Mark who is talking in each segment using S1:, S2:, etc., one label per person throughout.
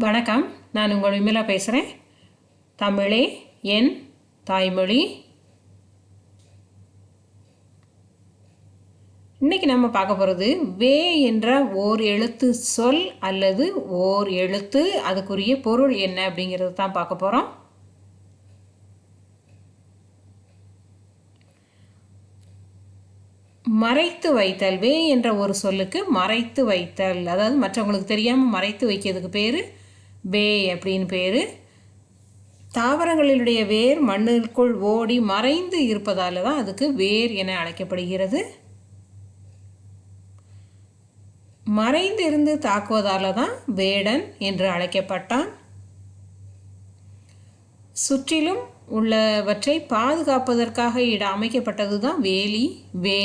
S1: வணக்கம். நான் உங்கள் விமலா பேசுகிறேன். தமிழே என் தாய்மொழி. இன்றைக்கி நம்ம பார்க்க போகிறது வே என்ற ஓர் எழுத்து சொல் அல்லது ஓர் எழுத்து, அதுக்குரிய பொருள் என்ன அப்படிங்கிறது தான் பார்க்க போகிறோம். மறைத்து வைத்தல். வே என்ற ஒரு சொல்லுக்கு மறைத்து வைத்தல், அதாவது மற்றவங்களுக்கு தெரியாமல் மறைத்து வைக்கிறதுக்கு பேர் வே அப்படின்னு பேர். தாவரங்களினுடைய வேர் மண்ணுக்குள் ஓடி மறைந்து இருப்பதால் தான் அதுக்கு வேர் என அழைக்கப்படுகிறது. மறைந்து இருந்து தாக்குவதால் தான் வேடன் என்று அழைக்கப்பட்டான். சுற்றிலும் உள்ளவற்றை பாதுகாப்பதற்காக அமைக்கப்பட்டது தான் வேலி, வே.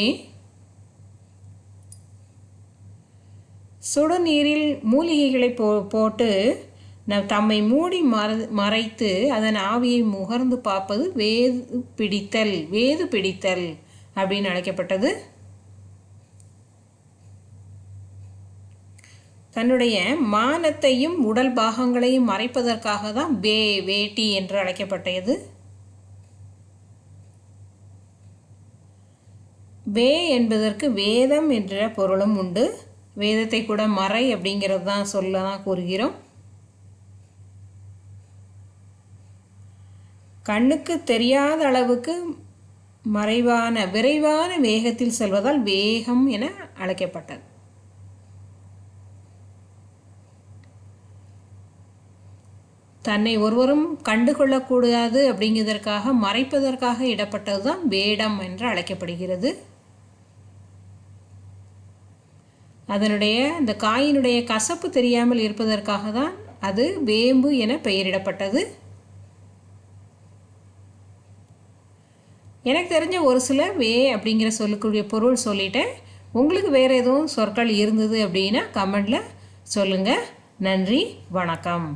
S1: சுடுநீரில் மூலிகைகளை போட்டு தம்மை மூடி மறைத்து அதன் ஆவியை முகர்ந்து பார்ப்பது வேது பிடித்தல் அப்படின்னு அழைக்கப்பட்டது. தன்னுடைய மானத்தையும் உடல் பாகங்களையும் மறைப்பதற்காக தான் வேட்டி என்று அழைக்கப்பட்டது. வே என்பதற்கு வேதம் என்ற பொருளும் உண்டு. வேதத்தை கூட மறை அப்படிங்கிறது தான் சொல்ல தான் கூறுகிறோம். கண்ணுக்கு தெரியாத அளவுக்கு விரைவான வேகத்தில் செல்வதால் வேகம் என அழைக்கப்பட்டது. தன்னை ஒருவரும் கண்டுகொள்ளக்கூடாது அப்படிங்கிறதற்காக மறைப்பதற்காக இடப்பட்டது தான் வேடம் என்று அழைக்கப்படுகிறது. அதனுடைய இந்த காயினுடைய கசப்பு தெரியாமல் இருப்பதற்காக தான் அது வேம்பு என பெயரிடப்பட்டது. எனக்கு தெரிஞ்ச ஒரு சில வே அப்படிங்கிற சொல்லக்கூடிய பொருள் சொல்லிட்டேன். உங்களுக்கு வேறு எதுவும் சொற்கள் இருந்தது அப்படின்னா கமெண்டில் சொல்லுங்கள். நன்றி, வணக்கம்.